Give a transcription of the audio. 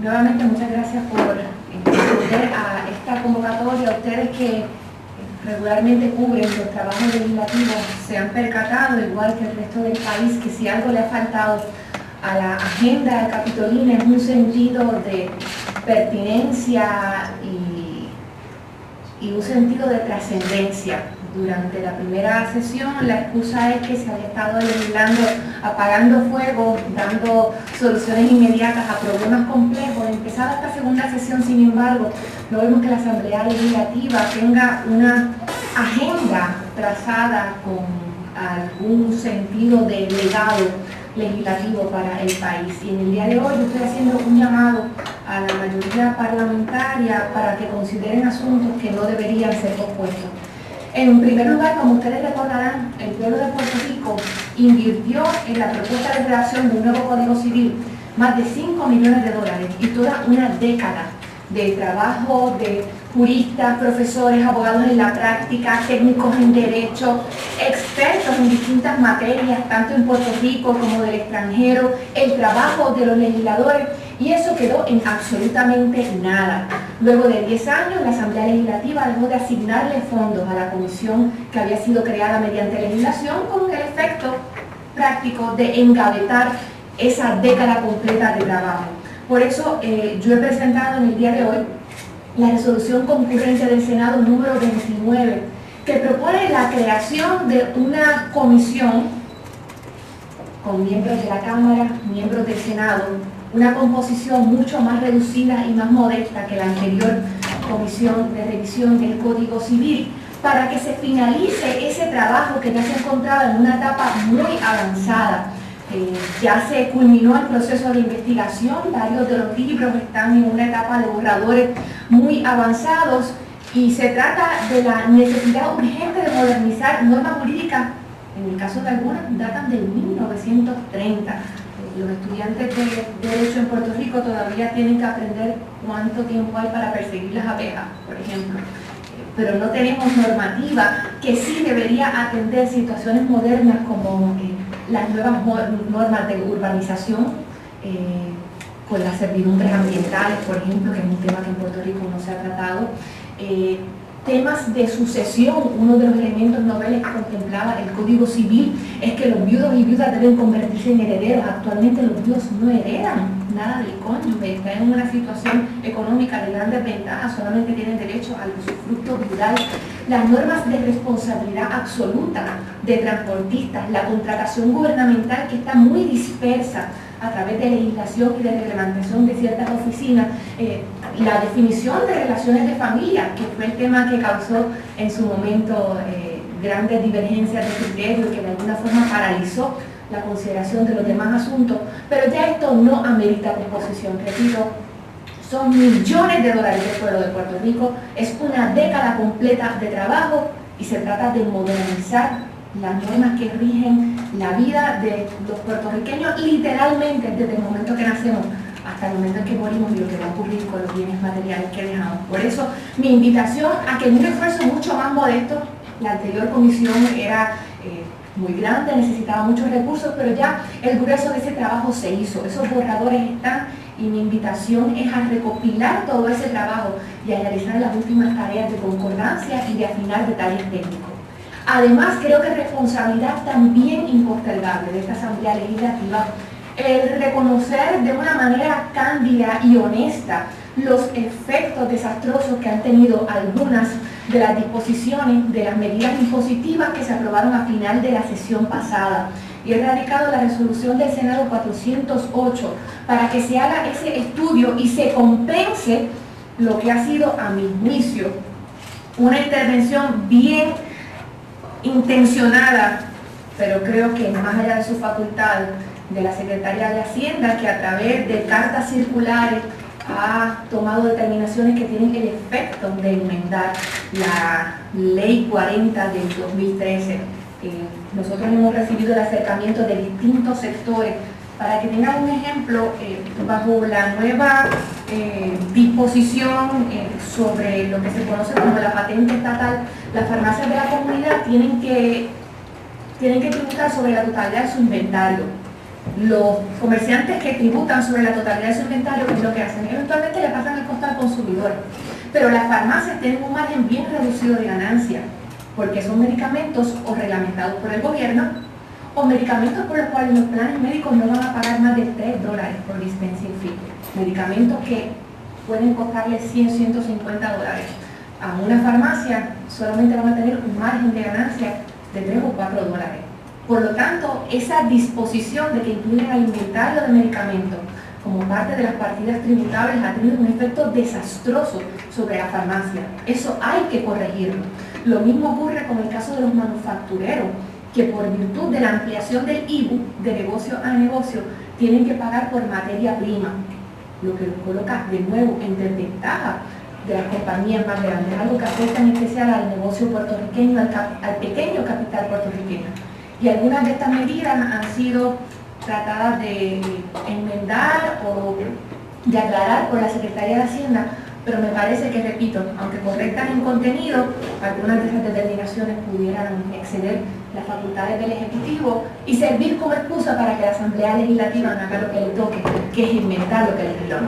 Nuevamente muchas gracias por responder a esta convocatoria. Ustedes que regularmente cubren los trabajos legislativos se han percatado, igual que el resto del país, que si algo le ha faltado a la agenda capitolina es un sentido de pertinencia y un sentido de trascendencia. Durante la primera sesión la excusa es que se había estado legislando, apagando fuego, dando soluciones inmediatas a problemas complejos. Empezada esta segunda sesión, sin embargo, no vemos que la Asamblea Legislativa tenga una agenda trazada con algún sentido de legado legislativo para el país. Y en el día de hoy yo estoy haciendo un llamado a la mayoría parlamentaria para que consideren asuntos que no deberían ser pospuestos. En primer lugar, como ustedes recordarán, el pueblo de Puerto Rico invirtió en la propuesta de redacción de un nuevo Código Civil más de $5 millones y toda una década de trabajo de juristas, profesores, abogados en la práctica, técnicos en derecho, expertos en distintas materias, tanto en Puerto Rico como del extranjero, el trabajo de los legisladores, y eso quedó en absolutamente nada. Luego de 10 años, la Asamblea Legislativa dejó de asignarle fondos a la comisión que había sido creada mediante legislación, con el efecto práctico de engavetar esa década completa de trabajo. Por eso yo he presentado en el día de hoy la resolución concurrente del Senado número 29, que propone la creación de una comisión con miembros de la Cámara, miembros del Senado, una composición mucho más reducida y más modesta que la anterior comisión de revisión del Código Civil, para que se finalice ese trabajo que ya se encontraba en una etapa muy avanzada. Ya se culminó el proceso de investigación, varios de los libros están en una etapa de borradores muy avanzados, y se trata de la necesidad urgente de modernizar normas jurídicas, en el caso de algunas datan del 1930. Los estudiantes de Derecho en Puerto Rico todavía tienen que aprender cuánto tiempo hay para perseguir las abejas, por ejemplo. Pero no tenemos normativa que sí debería atender situaciones modernas como las nuevas normas de urbanización, con las servidumbres ambientales, por ejemplo, que es un tema que en Puerto Rico no se ha tratado. Temas de sucesión, uno de los elementos noveles que contemplaba el Código Civil es que los viudos y viudas deben convertirse en herederos. Actualmente los viudos no heredan nada del cónyuge, están en una situación económica de grandes ventajas, solamente tienen derecho al usufructo viudal. Las normas de responsabilidad absoluta de transportistas, la contratación gubernamental que está muy dispersa a través de legislación y de reglamentación de ciertas oficinas, la definición de relaciones de familia, que fue el tema que causó en su momento grandes divergencias de criterio y que de alguna forma paralizó la consideración de los demás asuntos, pero ya esto no amerita posposición. Repito, son millones de dólares del pueblo de Puerto Rico, es una década completa de trabajo y se trata de modernizar las normas que rigen la vida de los puertorriqueños literalmente desde el momento que nacemos hasta el momento en que morimos y lo que va a ocurrir con los bienes materiales que dejamos. Por eso mi invitación a que en un esfuerzo mucho más modesto, la anterior comisión era muy grande, necesitaba muchos recursos, pero ya el grueso de ese trabajo se hizo, esos borradores están, y mi invitación es a recopilar todo ese trabajo y a realizar las últimas tareas de concordancia y de afinar detalles técnicos. Además, creo que es responsabilidad también impostergable de esta Asamblea Legislativa el reconocer de una manera cándida y honesta los efectos desastrosos que han tenido algunas de las disposiciones de las medidas impositivas que se aprobaron a final de la sesión pasada. Y he radicado la resolución del Senado 408 para que se haga ese estudio y se compense lo que ha sido, a mi juicio, una intervención bien intencionada, pero creo que más allá de su facultad, de la Secretaría de Hacienda, que a través de cartas circulares ha tomado determinaciones que tienen el efecto de enmendar la Ley 40 del 2013. Nosotros hemos recibido el acercamiento de distintos sectores. Para que tengan un ejemplo, bajo la nueva disposición sobre lo que se conoce como la patente estatal, las farmacias de la comunidad tienen que tributar sobre la totalidad de su inventario. Los comerciantes que tributan sobre la totalidad de su inventario, ¿qué es lo que hacen? Eventualmente le pasan el costo al consumidor. Pero las farmacias tienen un margen bien reducido de ganancia, porque son medicamentos o reglamentados por el gobierno, o medicamentos por los cuales los planes médicos no van a pagar más de $3 por dispensing fee. Medicamentos que pueden costarle $100, $150. A una farmacia solamente van a tener un margen de ganancia de $3 o $4. Por lo tanto, esa disposición de que incluyen al inventario de medicamentos como parte de las partidas tributables ha tenido un efecto desastroso sobre la farmacia. Eso hay que corregirlo. Lo mismo ocurre con el caso de los manufactureros, que por virtud de la ampliación del IBU, de negocio a negocio, tienen que pagar por materia prima, lo que los coloca de nuevo en desventaja de las compañías más grandes, algo que afecta en especial al negocio puertorriqueño, al pequeño capital puertorriqueño. Y algunas de estas medidas han sido tratadas de enmendar o de aclarar por la Secretaría de Hacienda, pero me parece que, repito, aunque correctas en contenido, algunas de esas determinaciones pudieran exceder las facultades del Ejecutivo y servir como excusa para que la Asamblea Legislativa haga lo que le toque, que es inventar lo que legisló.